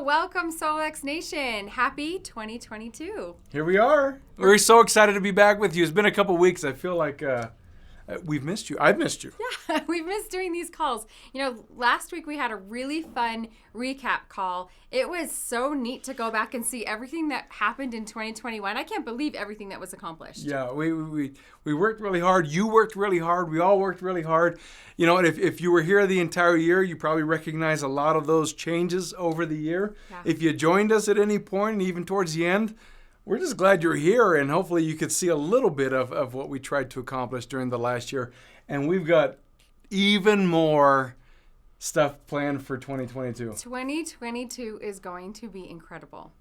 Welcome Solex Nation. Happy 2022. Here we are. We're so excited to be back with you. It's been a couple weeks. I feel like we've missed you. I've missed you. Yeah, we've missed doing these calls. You know, last week we had a really fun recap call. It was so neat to go back and see everything that happened in 2021. I can't believe everything that was accomplished. Yeah, we worked really hard. You worked really hard. We all worked really hard. You know, and if you were here the entire year, you probably recognize a lot of those changes over the year. Yeah. If you joined us at any point, and even towards the end, we're just glad you're here, and hopefully you could see a little bit of what we tried to accomplish during the last year. And we've got even more stuff planned for 2022. 2022 is going to be incredible.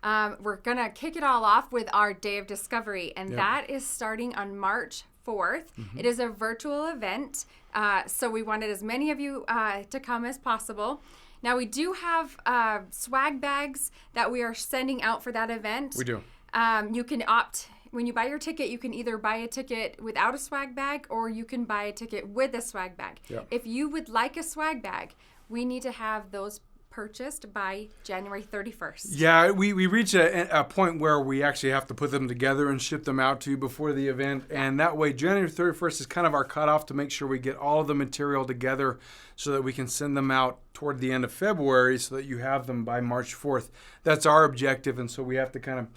We're going to kick it all off with our Day of Discovery, and that is starting on March 4th. Mm-hmm. It is a virtual event, so we wanted as many of you to come as possible. Now, we do have swag bags that we are sending out for that event. We do. You can opt, when you buy your ticket, you can either buy a ticket without a swag bag or you can buy a ticket with a swag bag. Yep. If you would like a swag bag, we need to have those purchased by January 31st. Yeah, we reach a point where we actually have to put them together and ship them out to you before the event. And that way, January 31st is kind of our cutoff to make sure we get all of the material together so that we can send them out toward the end of February so that you have them by March 4th. That's our objective. And so we have to kind of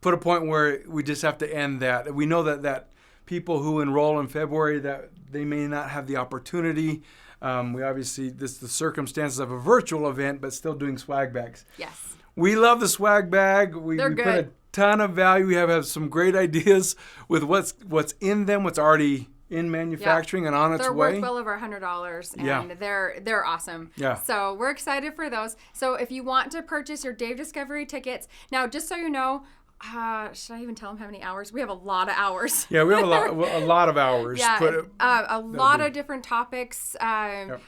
put a point where we just have to end that. We know that people who enroll in February, that they may not have the opportunity. We obviously, this is the circumstances of a virtual event, but still doing swag bags. Yes. We love the swag bag. We put a ton of value. We have some great ideas with what's in them, what's already in manufacturing and on its way. They're worth well over $100, and they're awesome. Yeah. So we're excited for those. So if you want to purchase your Day of Discovery tickets, now just so you know, should I even tell them how many hours? We have a lot of hours. Yeah, we have a lot of hours. Yeah, a lot of different topics.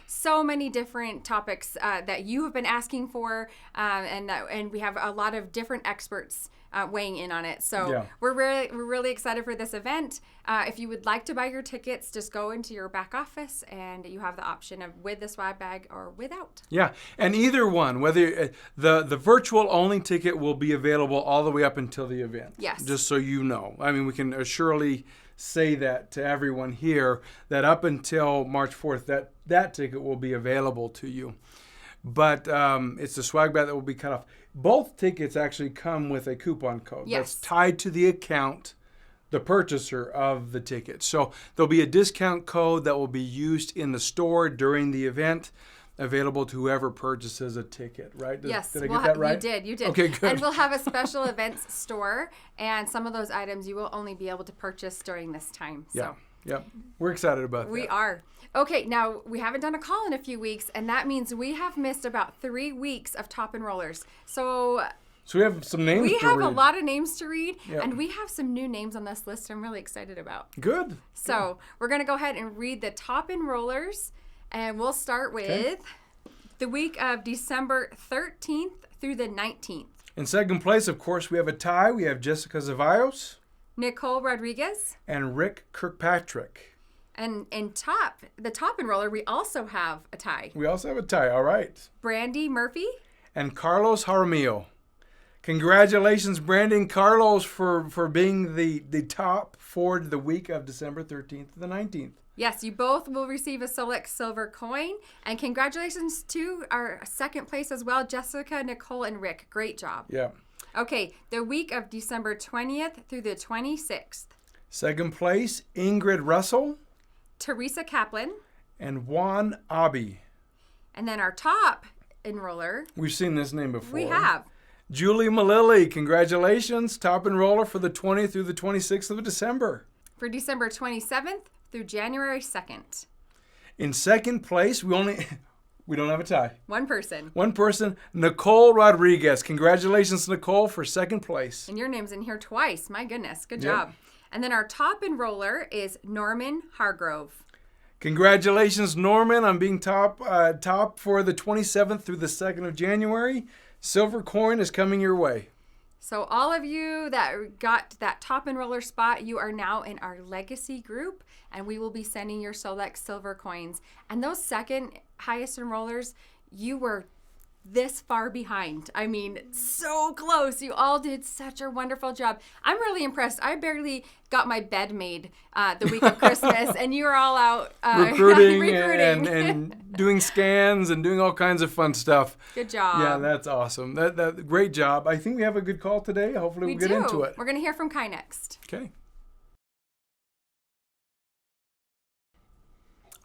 So many different topics that you have been asking for, and we have a lot of different experts weighing in on it. So we're really excited for this event. If you would like to buy your tickets, just go into your back office and you have the option of with the swag bag or without. Yeah, and either one, whether the virtual only ticket will be available all the way up until the event. Yes. Just so you know. I mean, we can surely say that to everyone here, that up until March 4th, that ticket will be available to you. But it's the swag bag that will be cut off. Both tickets actually come with a coupon code that's tied to the account, the purchaser of the ticket. So there'll be a discount code that will be used in the store during the event, available to whoever purchases a ticket, right? Did I get that right? You did. Okay, good. And we'll have a special events store, and some of those items you will only be able to purchase during this time. So. Yeah. We're excited about that. We are. Okay, now we haven't done a call in a few weeks, and that means we have missed about 3 weeks of top enrollers. So we have some names to read. We have a lot of names to read, and we have some new names on this list I'm really excited about. Good. So we're going to go ahead and read the top enrollers, and we'll start with the week of December 13th through the 19th. In second place, of course, we have a tie. We have Jessica Zavallos, Nicole Rodriguez, and Rick Kirkpatrick. And the top enroller, we also have a tie. We also have a tie, all right. Brandy Murphy. And Carlos Jaramillo. Congratulations, Brandy and Carlos, for being the top for the week of December 13th to the 19th. Yes, you both will receive a Solex silver coin. And congratulations to our second place as well, Jessica, Nicole, and Rick. Great job. Yeah. Okay, the week of December 20th through the 26th. Second place, Ingrid Russell, Teresa Kaplan, and Juan Abi. And then our top enroller. We've seen this name before. We have. Julie Malilly. Congratulations, top enroller for the 20th through the 26th of December. For December 27th through January 2nd. In second place, we don't have a tie. One person, Nicole Rodriguez. Congratulations, Nicole, for second place. And your name's in here twice. My goodness, good job. And then our top enroller is Norman Hargrove. Congratulations, Norman, on being top for the 27th through the 2nd of January. Silver coin is coming your way. So all of you that got that top enroller spot, you are now in our legacy group, and we will be sending your Solex silver coins. And those second highest enrollers, you were this far behind. I mean, so close. You all did such a wonderful job. I'm really impressed. I barely got my bed made the week of Christmas, and you were all out recruiting. And doing scans and doing all kinds of fun stuff. Good job. Yeah, that's awesome. That great job. I think we have a good call today. Hopefully we'll get into it. We're going to hear from Kai next. Okay.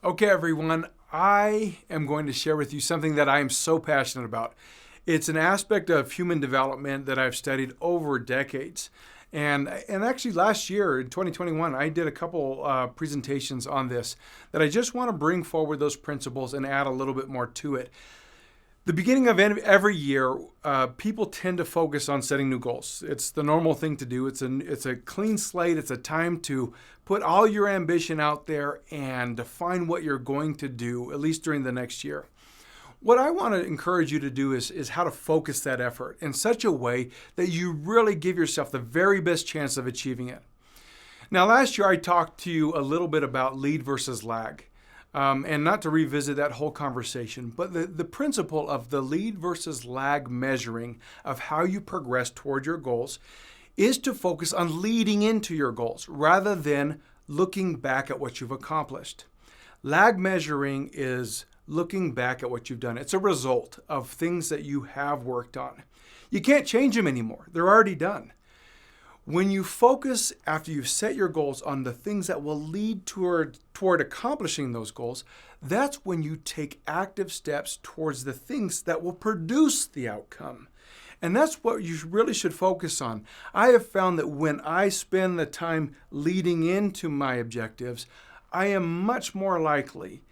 Okay, everyone. I am going to share with you something that I am so passionate about. It's an aspect of human development that I've studied over decades. And actually last year, in 2021, I did a couple presentations on this that I just want to bring forward those principles and add a little bit more to it. The beginning of every year, people tend to focus on setting new goals. It's the normal thing to do. It's a clean slate. It's a time to put all your ambition out there and define what you're going to do, at least during the next year. What I want to encourage you to do is how to focus that effort in such a way that you really give yourself the very best chance of achieving it. Now, last year I talked to you a little bit about lead versus lag. And not to revisit that whole conversation, but the principle of the lead versus lag measuring of how you progress toward your goals is to focus on leading into your goals rather than looking back at what you've accomplished. Lag measuring is looking back at what you've done. It's a result of things that you have worked on. You can't change them anymore. They're already done. When you focus after you've set your goals on the things that will lead toward accomplishing those goals, that's when you take active steps towards the things that will produce the outcome. And that's what you really should focus on. I have found that when I spend the time leading into my objectives, I am much more likely,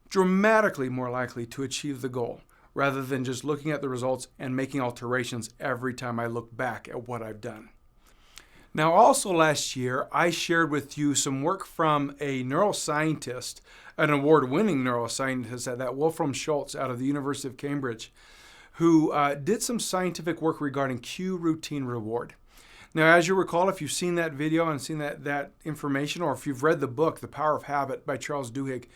dramatically more likely to achieve the goal, rather than just looking at the results and making alterations every time I look back at what I've done. Now, also last year, I shared with you some work from a neuroscientist, an award-winning neuroscientist at that, Wolfram Schultz out of the University of Cambridge, who did some scientific work regarding cue routine reward. Now, as you recall, if you've seen that video and seen that information, or if you've read the book, The Power of Habit by Charles Duhigg,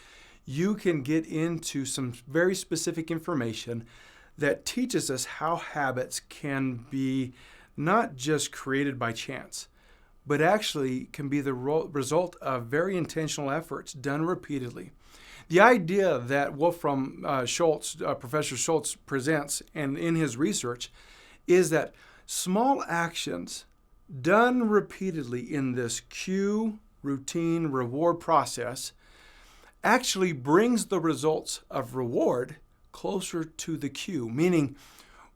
you can get into some very specific information that teaches us how habits can be not just created by chance, but actually can be the result of very intentional efforts done repeatedly. The idea that Wolfram Schultz, Professor Schultz presents and in his research is that small actions done repeatedly in this cue, routine, reward process actually brings the results of reward closer to the cue, meaning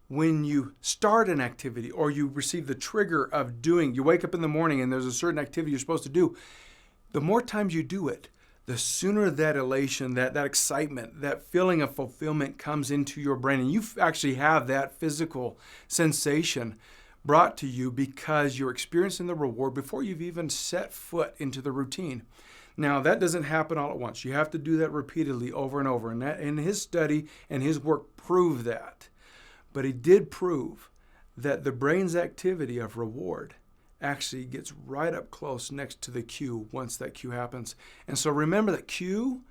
when you start an activity or you receive the trigger of doing, you wake up in the morning and there's a certain activity you're supposed to do, the more times you do it, the sooner that elation, that excitement, that feeling of fulfillment comes into your brain. And you actually have that physical sensation brought to you because you're experiencing the reward before you've even set foot into the routine. Now, that doesn't happen all at once. You have to do that repeatedly over and over. And his study and his work proved that. But he did prove that the brain's activity of reward actually gets right up close next to the cue once that cue happens. And so remember that cue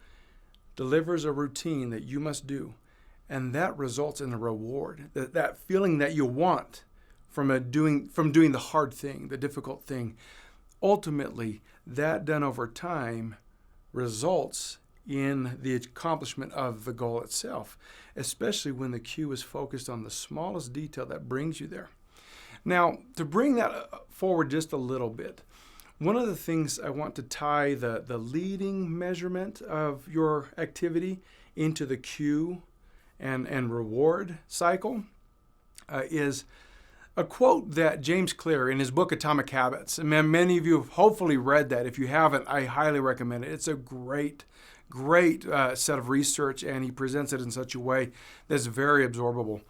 delivers a routine that you must do, and that results in a reward, that feeling that you want from doing the hard thing, the difficult thing. Ultimately, that done over time results in the accomplishment of the goal itself, especially when the cue is focused on the smallest detail that brings you there. Now, to bring that forward just a little bit, one of the things I want to tie the leading measurement of your activity into the cue and reward cycle is a quote that James Clear in his book Atomic Habits, and many of you have hopefully read that. If you haven't, I highly recommend it. It's a great set of research, and he presents it in such a way that's very absorbable.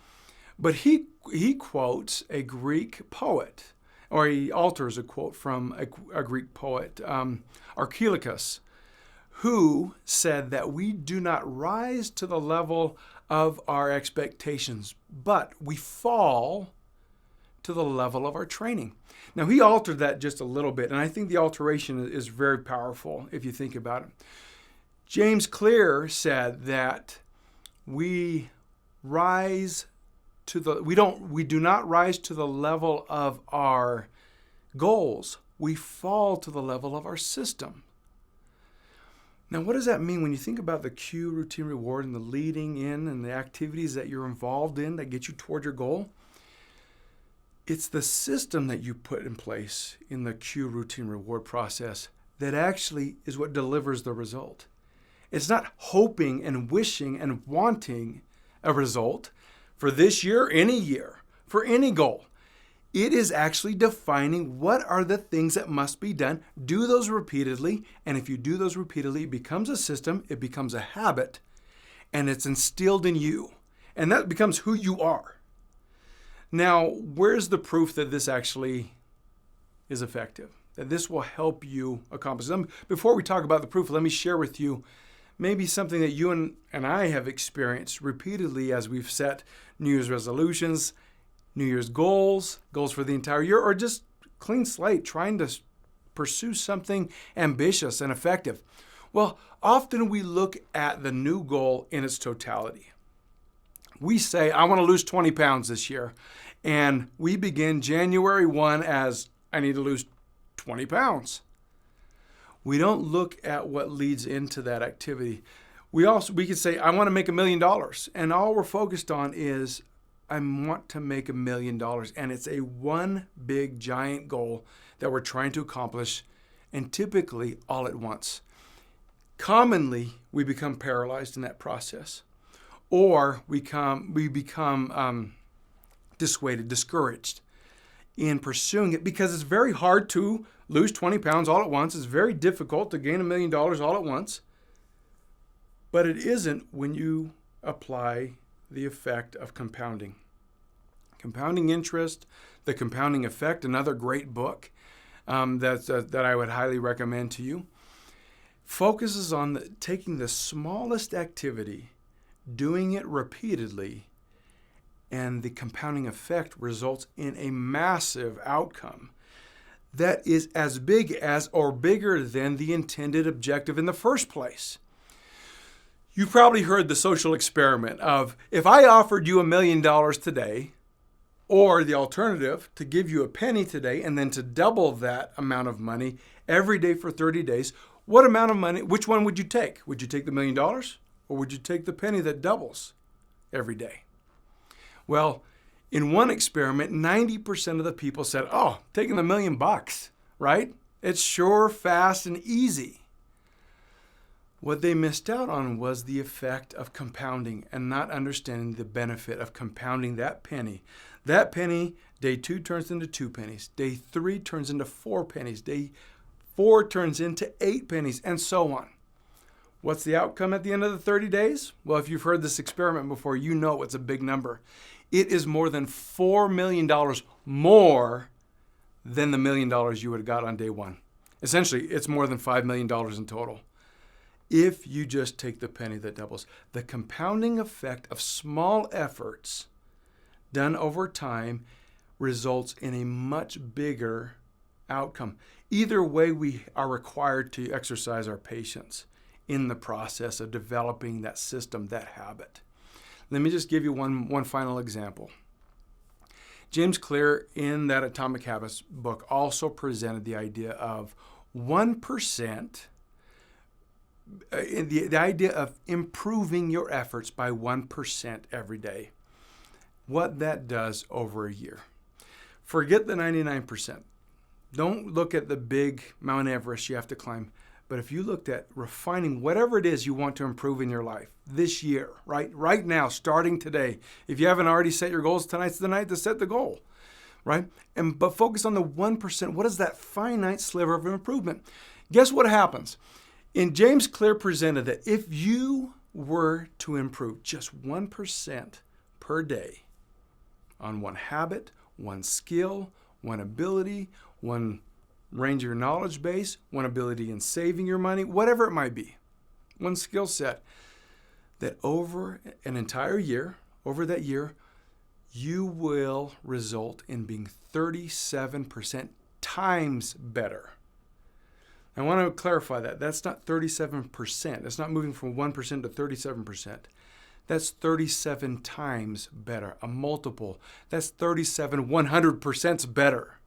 But he quotes a Greek poet, or he alters a quote from a Greek poet, Archilochus, who said that we do not rise to the level of our expectations, but we fall to the level of our training. Now, he altered that just a little bit, and I think the alteration is very powerful if you think about it. James Clear said that we rise we do not rise to the level of our goals. We fall to the level of our system. Now, what does that mean when you think about the cue, routine, reward, and the leading in and the activities that you're involved in that get you toward your goal? It's the system that you put in place in the cue, routine, reward process that actually is what delivers the result. It's not hoping and wishing and wanting a result for this year, any year, for any goal. It is actually defining what are the things that must be done. Do those repeatedly, and if you do those repeatedly, it becomes a system, it becomes a habit, and it's instilled in you. And that becomes who you are. Now, where's the proof that this actually is effective? That this will help you accomplish them? Before we talk about the proof, let me share with you maybe something that you and I have experienced repeatedly as we've set New Year's resolutions, New Year's goals for the entire year, or just clean slate, trying to pursue something ambitious and effective. Well, often we look at the new goal in its totality. We say, I want to lose 20 pounds this year. And we begin January 1 as, I need to lose 20 pounds. We don't look at what leads into that activity. We could say, I want to make $1 million. And all we're focused on is, I want to make $1 million. And it's a one big giant goal that we're trying to accomplish, and typically all at once. Commonly, we become paralyzed in that process. Or we become dissuaded, discouraged in pursuing it because it's very hard to lose 20 pounds all at once. It's very difficult to gain $1 million all at once. But it isn't when you apply the effect of compounding. Compounding interest, The Compounding Effect, another great book that I would highly recommend to you, focuses on taking the smallest activity, doing it repeatedly, and the compounding effect results in a massive outcome that is as big as or bigger than the intended objective in the first place. You've probably heard the social experiment of, if I offered you $1 million today, or the alternative, to give you a penny today and then to double that amount of money every day for 30 days, what amount of money, which one would you take? Would you take the $1 million, or would you take the penny that doubles every day? Well, in one experiment, 90% of the people said, oh, taking the $1 million, right? It's sure, fast, and easy. What they missed out on was the effect of compounding and not understanding the benefit of compounding that penny. That penny, day 2 turns into 2 pennies. Day 3 turns into 4 pennies. Day 4 turns into 8 pennies, and so on. What's the outcome at the end of the 30 days? Well, if you've heard this experiment before, you know it's a big number. It is more than $4 million more than the $1 million you would have got on day 1. Essentially, it's more than $5 million in total. If you just take the penny that doubles. The compounding effect of small efforts done over time results in a much bigger outcome. Either way, we are required to exercise our patience in the process of developing that system, that habit. Let me just give you one final example. James Clear, in that Atomic Habits book, also presented the idea of 1%, the idea of improving your efforts by 1% every day. What that does over a year. Forget the 99%. Don't look at the big Mount Everest you have to climb. But if you looked at refining whatever it is you want to improve in your life this year, right now, starting today. If you haven't already set your goals, tonight's the night to set the goal, right? But focus on the 1%. What is that finite sliver of improvement? Guess what happens? And James Clear presented that if you were to improve just 1% per day on one habit, one skill, one ability, one range of your knowledge base, one ability in saving your money, whatever it might be, one skill set, that over an entire year, over that year, you will result in being 37% times better. I want to clarify that. That's not 37%. It's not moving from 1% to 37%. That's 37 times better, a multiple. That's 37 100% better.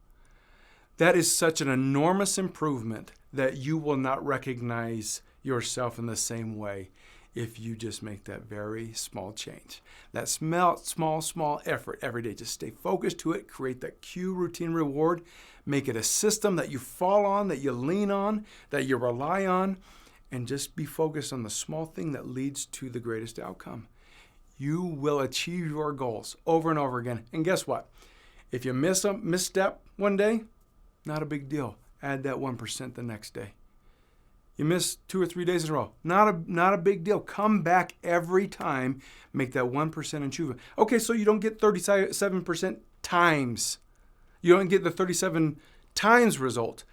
That is such an enormous improvement that you will not recognize yourself in the same way if you just make that very small change. That small effort every day. Just stay focused to it, create that cue routine reward, make it a system that you fall on, that you lean on, that you rely on, and just be focused on the small thing that leads to the greatest outcome. You will achieve your goals over and over again. And guess what? If you miss a misstep one day, not a big deal. Add that 1% the next day. You miss 2 or 3 days in a row. Not a big deal. Come back every time. Make that 1% improvement. Okay, so you don't get 37% times. You don't get the 37 times result.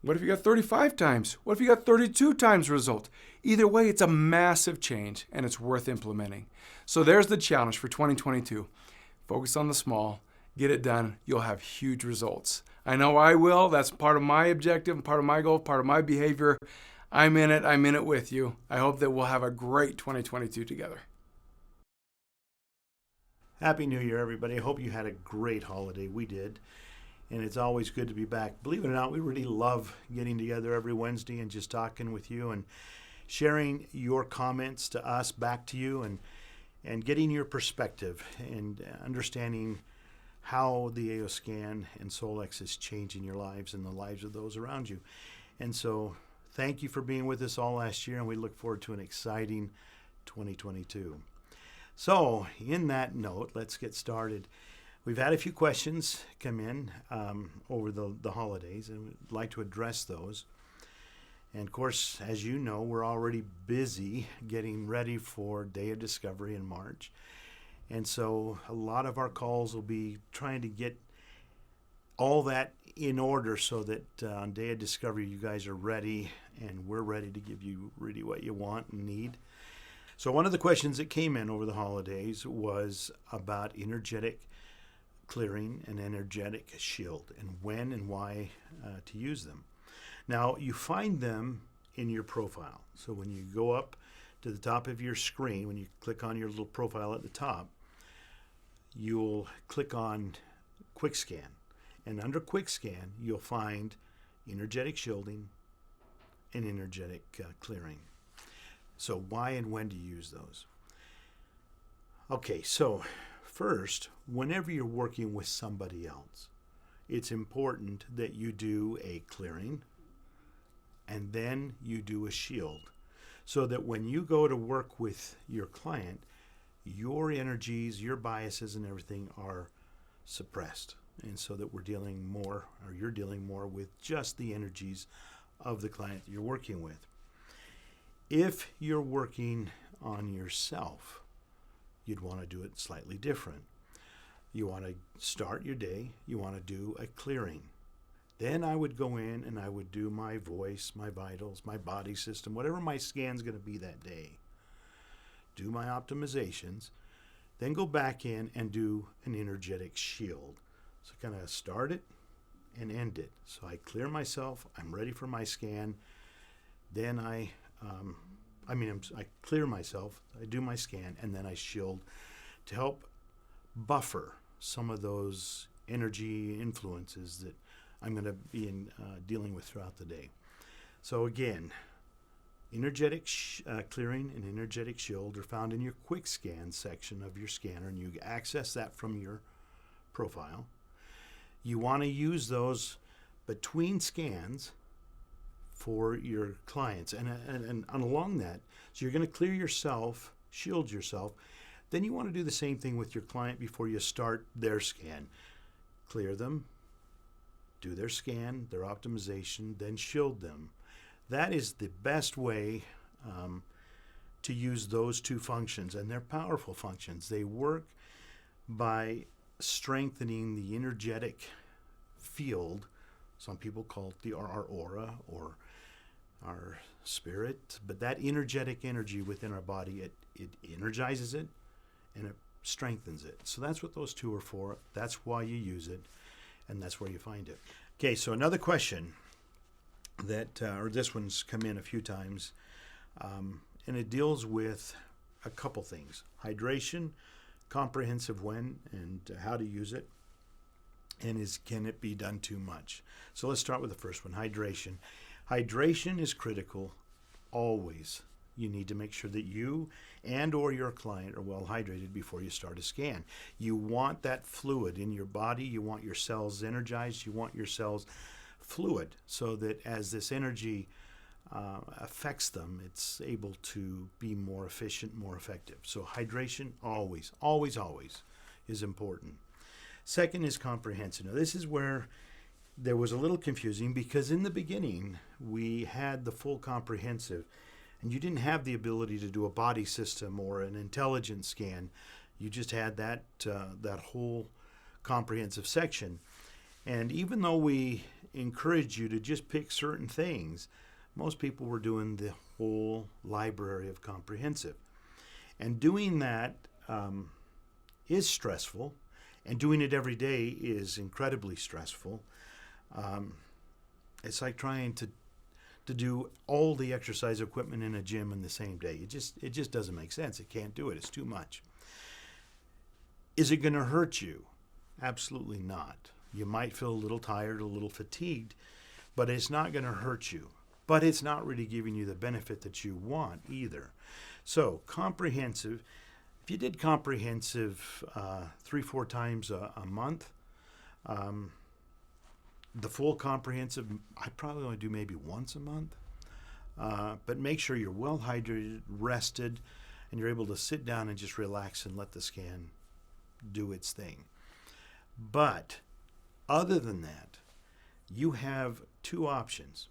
What if you got 35 times? What if you got 32 times result? Either way, it's a massive change, and it's worth implementing. So there's the challenge for 2022. Focus on the small. Get it done. You'll have huge results. I know I will. That's part of my objective, part of my goal, part of my behavior. I'm in it with you. I hope that we'll have a great 2022 together. Happy New Year, everybody. I hope you had a great holiday. We did. And it's always good to be back. Believe it or not, we really love getting together every Wednesday and just talking with you and sharing your comments to us, back to you, and getting your perspective and understanding how the AO Scan and Solex is changing your lives and the lives of those around you. And so thank you for being with us all last year, and we look forward to an exciting 2022. So in that note, let's get started. We've had a few questions come in over the holidays, and we'd like to address those. And of course, as you know, we're already busy getting ready for Day of Discovery in March. And so a lot of our calls will be trying to get all that in order so that on Day of Discovery you guys are ready and we're ready to give you really what you want and need. So one of the questions that came in over the holidays was about energetic clearing and energetic shield and when and why to use them. Now you find them in your profile. So when you go up to the top of your screen, when you click on your little profile at the top, you'll click on Quick Scan. And under Quick Scan, you'll find energetic shielding and energetic clearing. So why and when to use those? Okay, so first, whenever you're working with somebody else, it's important that you do a clearing and then you do a shield, so that when you go to work with your client, your energies, your biases and everything are suppressed. And so that you're dealing more with just the energies of the client that you're working with. If you're working on yourself, you'd want to do it slightly different. You want to start your day, you want to do a clearing. Then I would go in and I would do my voice, my vitals, my body system, whatever my scan's going to be that day. Do my optimizations, then go back in and do an energetic shield. So kind of start it and end it. So I clear myself, I'm ready for my scan, then I clear myself, I do my scan, and then I shield to help buffer some of those energy influences that I'm going to be dealing with throughout the day. So again, energetic clearing and energetic shield are found in your quick scan section of your scanner, and you access that from your profile. You want to use those between scans for your clients. And along that, so you're going to clear yourself, shield yourself. Then you want to do the same thing with your client before you start their scan. Clear them, do their scan, their optimization, then shield them. That is the best way to use those two functions, and they're powerful functions. They work by strengthening the energetic field. Some people call it our aura or our spirit, but that energetic energy within our body, it energizes it and it strengthens it. So that's what those two are for. That's why you use it, and that's where you find it. Okay, so another question that, or this one's come in a few times, and it deals with a couple things: hydration, comprehensive when and how to use it, and can it be done too much? So let's start with the first one, hydration. Hydration is critical always. You need to make sure that you and or your client are well hydrated before you start a scan. You want that fluid in your body. You want your cells energized. You want your cells fluid so that as this energy affects them, it's able to be more efficient, more effective. So hydration always, always, always is important. Second is comprehensive. Now this is where there was a little confusing because in the beginning we had the full comprehensive and you didn't have the ability to do a body system or an intelligence scan. You just had that whole comprehensive section. And even though we encourage you to just pick certain things, most people were doing the whole library of comprehensive. And doing that is stressful, and doing it every day is incredibly stressful. It's like trying to do all the exercise equipment in a gym in the same day. It just doesn't make sense. It can't do it. It's too much. Is it going to hurt you? Absolutely not. You might feel a little tired, a little fatigued, but it's not going to hurt you. But it's not really giving you the benefit that you want either. So comprehensive, if you did comprehensive 3-4 times a month, the full comprehensive, I probably only do maybe once a month. But make sure you're well hydrated, rested, and you're able to sit down and just relax and let the scan do its thing. But other than that, you have two options.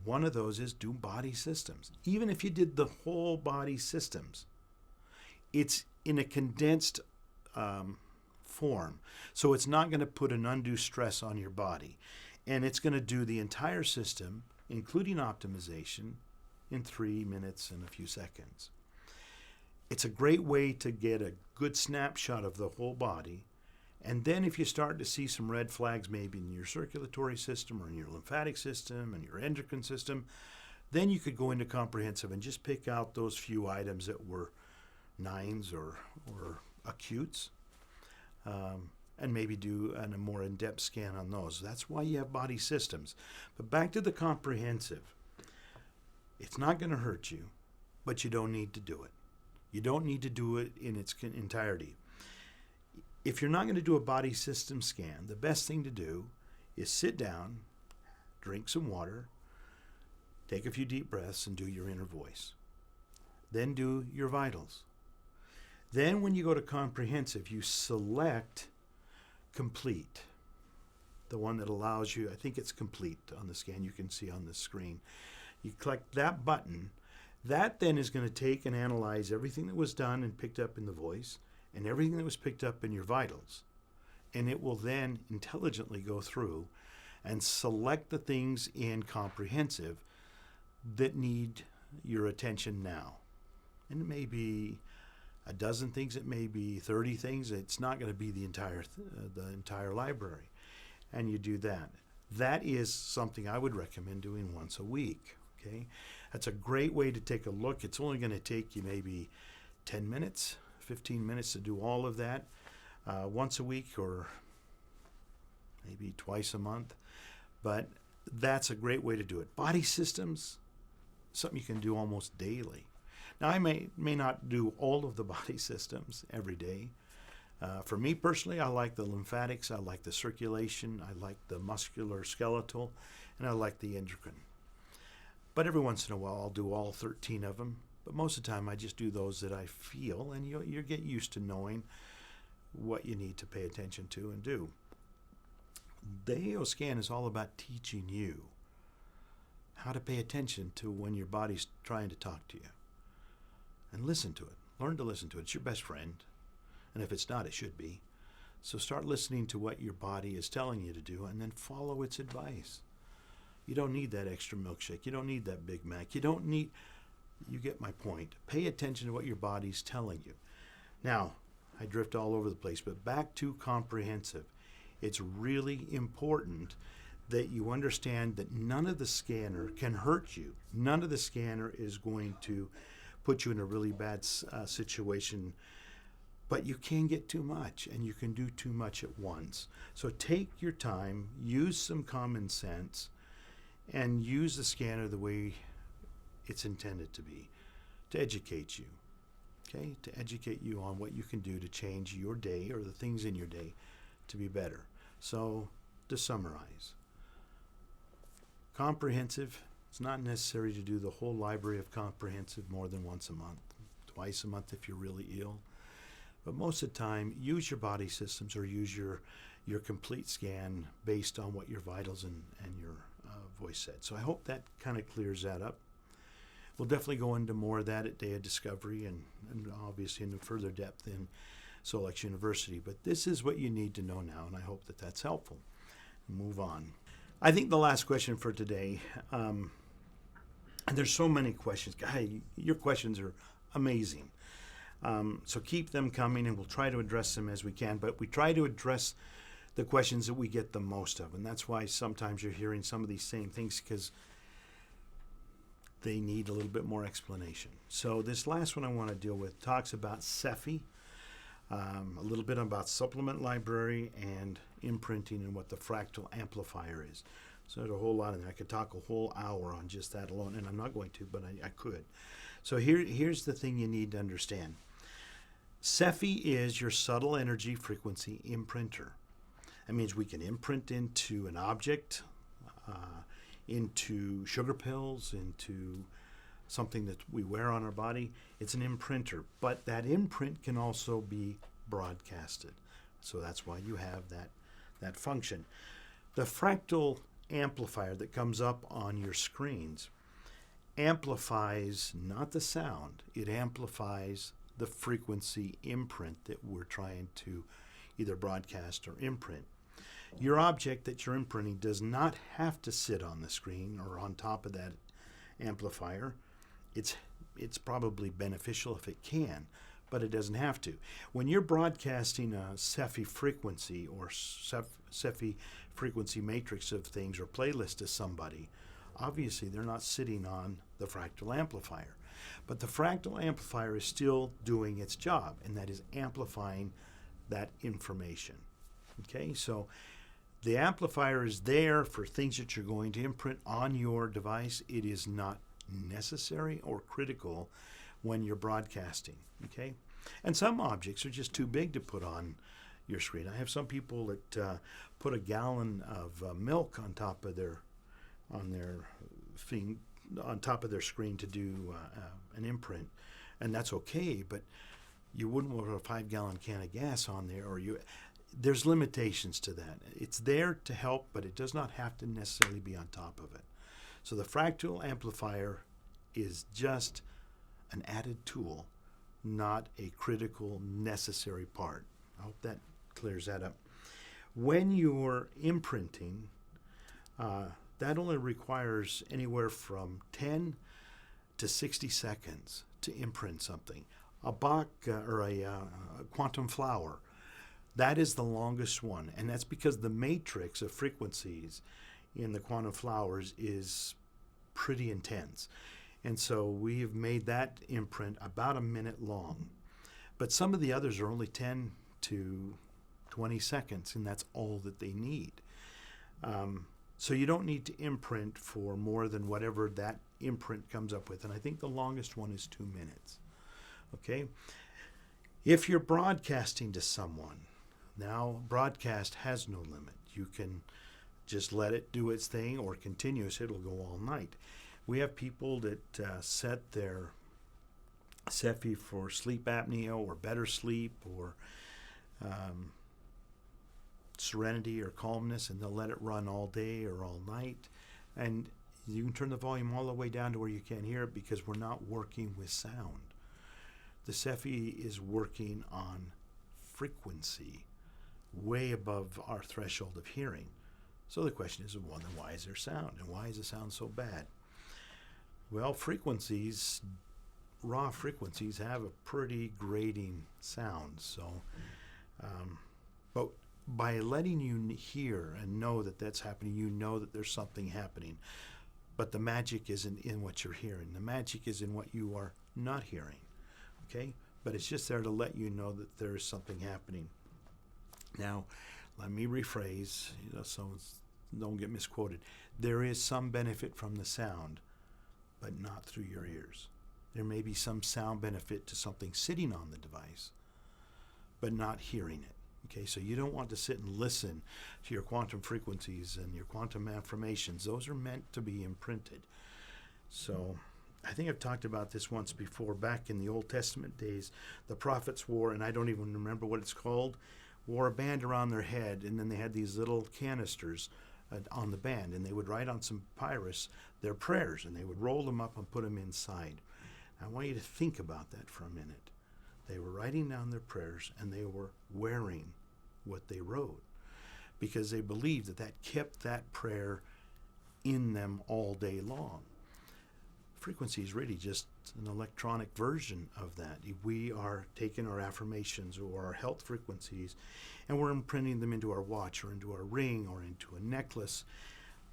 One of those is do body systems. Even if you did the whole body systems, it's in a condensed form. So it's not going to put an undue stress on your body. And it's going to do the entire system, including optimization, in 3 minutes and a few seconds. It's a great way to get a good snapshot of the whole body. And then if you start to see some red flags maybe in your circulatory system or in your lymphatic system and your endocrine system, then you could go into comprehensive and just pick out those few items that were nines or acutes, and maybe do a more in-depth scan on those. That's why you have body systems. But back to the comprehensive. It's not going to hurt you, but you don't need to do it. You don't need to do it in its entirety. If you're not going to do a body system scan, the best thing to do is sit down, drink some water, take a few deep breaths, and do your inner voice. Then do your vitals. Then when you go to comprehensive, you select complete, the one that allows you, I think it's complete on the scan you can see on the screen. You click that button. That then is going to take and analyze everything that was done and picked up in the voice and everything that was picked up in your vitals. And it will then intelligently go through and select the things in comprehensive that need your attention now. And it may be a dozen things, it may be 30 things. It's not going to be the entire library. And you do that. That is something I would recommend doing once a week. Okay, that's a great way to take a look. It's only going to take you maybe 10 minutes, 15 minutes to do all of that once a week or maybe twice a month. But that's a great way to do it. Body systems, something you can do almost daily. Now, I may not do all of the body systems every day. For me personally, I like the lymphatics, I like the circulation, I like the muscular skeletal, and I like the endocrine. But every once in a while, I'll do all 13 of them. But most of the time, I just do those that I feel, and you get used to knowing what you need to pay attention to and do. The AO scan is all about teaching you how to pay attention to when your body's trying to talk to you. And listen to it. Learn to listen to it. It's your best friend. And if it's not, it should be. So start listening to what your body is telling you to do and then follow its advice. You don't need that extra milkshake. You don't need that Big Mac. You get my point. Pay attention to what your body's telling you. Now, I drift all over the place, but back to comprehensive. It's really important that you understand that none of the scanner can hurt you. None of the scanner is going to put you in a really bad situation. But you can get too much, and you can do too much at once. So take your time, use some common sense, and use the scanner the way it's intended to be, to educate you, okay? To educate you on what you can do to change your day or the things in your day to be better. So, to summarize, comprehensive, it's not necessary to do the whole library of comprehensive more than once a month, twice a month if you're really ill. But most of the time, use your body systems or use your complete scan based on what your vitals and your voice said. So I hope that kind of clears that up. We'll definitely go into more of that at Day of Discovery and obviously into further depth in Solex University. But this is what you need to know now, and I hope that that's helpful. Move on. I think the last question for today, and there's so many questions. Guy, your questions are amazing. So keep them coming, and we'll try to address them as we can. But we try to address the questions that we get the most of, and that's why sometimes you're hearing some of these same things, because they need a little bit more explanation. So this last one I want to deal with talks about SEFI, a little bit about supplement library and imprinting and what the Fractal Amplifier is. So there's a whole lot of that. I could talk a whole hour on just that alone, and I'm not going to, but I could. So here's the thing you need to understand. SEFI is your subtle energy frequency imprinter. That means we can imprint into an object, into sugar pills, into something that we wear on our body. It's an imprinter, but that imprint can also be broadcasted. So that's why you have that function. The fractal amplifier that comes up on your screens amplifies not the sound, it amplifies the frequency imprint that we're trying to either broadcast or imprint. Your object that you're imprinting does not have to sit on the screen or on top of that amplifier. It's probably beneficial if it can, but it doesn't have to. When you're broadcasting a SEFI frequency or SEFI frequency matrix of things or playlist to somebody, obviously they're not sitting on the fractal amplifier. But the fractal amplifier is still doing its job, and that is amplifying that information. Okay, so the amplifier is there for things that you're going to imprint on your device. It is not necessary or critical when you're broadcasting. Okay, and some objects are just too big to put on your screen. I have some people that put a gallon of milk on top of their thing, on top of their screen to do an imprint, and that's okay. But you wouldn't want a 5-gallon can of gas on there, or there's limitations to that. It's there to help, but it does not have to necessarily be on top of it. So the fractal amplifier is just an added tool, not a critical, necessary part. I hope that clears that up. When you're imprinting, that only requires anywhere from 10 to 60 seconds to imprint something. A Bach or a quantum flower, that is the longest one, and that's because the matrix of frequencies in the quantum flowers is pretty intense. And so we have made that imprint about a minute long. But some of the others are only 10 to 20 seconds, and that's all that they need. So you don't need to imprint for more than whatever that imprint comes up with. And I think the longest one is 2 minutes. Okay? If you're broadcasting to someone, now broadcast has no limit. You can just let it do its thing, or continuous, it'll go all night. We have people that set their SEFI for sleep apnea or better sleep or serenity or calmness, and they'll let it run all day or all night. And you can turn the volume all the way down to where you can't hear it, because we're not working with sound. The SEFI is working on frequency way above our threshold of hearing. So the question is, well, then why is there sound? And why is the sound so bad? Well, frequencies, raw frequencies, have a pretty grating sound. So, but by letting you hear and know that that's happening, you know that there's something happening. But the magic isn't in what you're hearing. The magic is in what you are not hearing. Okay? But it's just there to let you know that there is something happening. Now, let me rephrase, so don't get misquoted. There is some benefit from the sound, but not through your ears. There may be some sound benefit to something sitting on the device, but not hearing it. Okay, so you don't want to sit and listen to your quantum frequencies and your quantum affirmations. Those are meant to be imprinted. So I think I've talked about this once before. Back in the Old Testament days, the prophets wore, and I don't even remember what it's called, wore a band around their head, and then they had these little canisters on the band, and they would write on some papyrus their prayers, and they would roll them up and put them inside. I want you to think about that for a minute. They were writing down their prayers, and they were wearing what they wrote because they believed that that kept that prayer in them all day long. Frequency is really just an electronic version of that. We are taking our affirmations or our health frequencies and we're imprinting them into our watch or into our ring or into a necklace,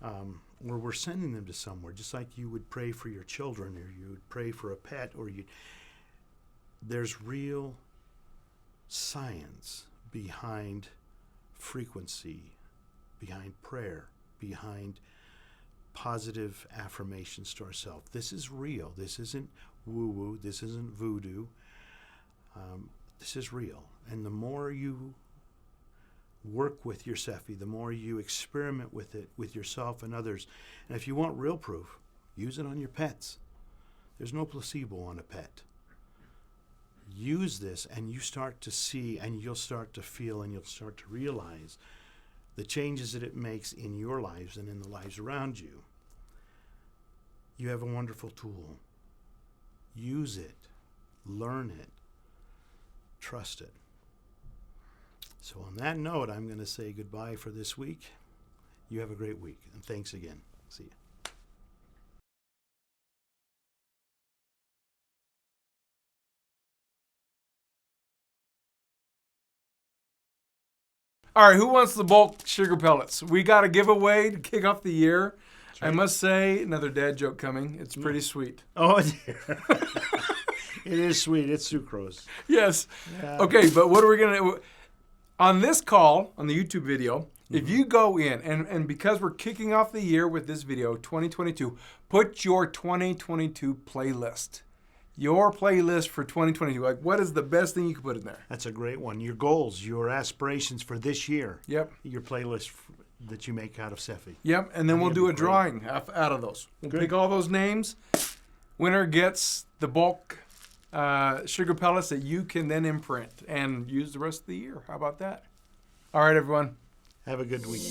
or we're sending them to somewhere, just like you would pray for your children or you would pray for a pet, or there's real science behind frequency, behind prayer, behind positive affirmations to ourselves. This is real. This isn't woo-woo. This isn't voodoo. This is real. And the more you work with your SEFI, the more you experiment with it, with yourself and others. And if you want real proof, use it on your pets. There's no placebo on a pet. Use this and you start to see and you'll start to feel and you'll start to realize the changes that it makes in your lives and in the lives around you. You have a wonderful tool. Use it. Learn it. Trust it. So on that note, I'm going to say goodbye for this week. You have a great week, and thanks again. See you. All right, who wants the bulk sugar pellets? We got a giveaway to kick off the year. Right. I must say, another dad joke coming. It's pretty sweet. Oh, dear. It is sweet. It's sucrose. Yes. Yeah. Okay, but what are we going to... On this call, on the YouTube video, if you go in, and because we're kicking off the year with this video, 2022, put your 2022 playlist. Your playlist for 2022. Like, what is the best thing you can put in there? That's a great one. Your goals, your aspirations for this year. Yep. Your playlist that you make out of SEFI. Yep, and then we'll do a drawing out of those. We'll pick all those names. Winner gets the bulk sugar pellets that you can then imprint and use the rest of the year. How about that? All right, everyone. Have a good week.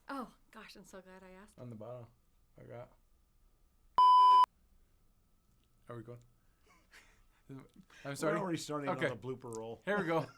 Oh, gosh, I'm so glad I asked. On the bottom, I got. Are we going? I'm sorry. We're already starting on the blooper roll. Here we go.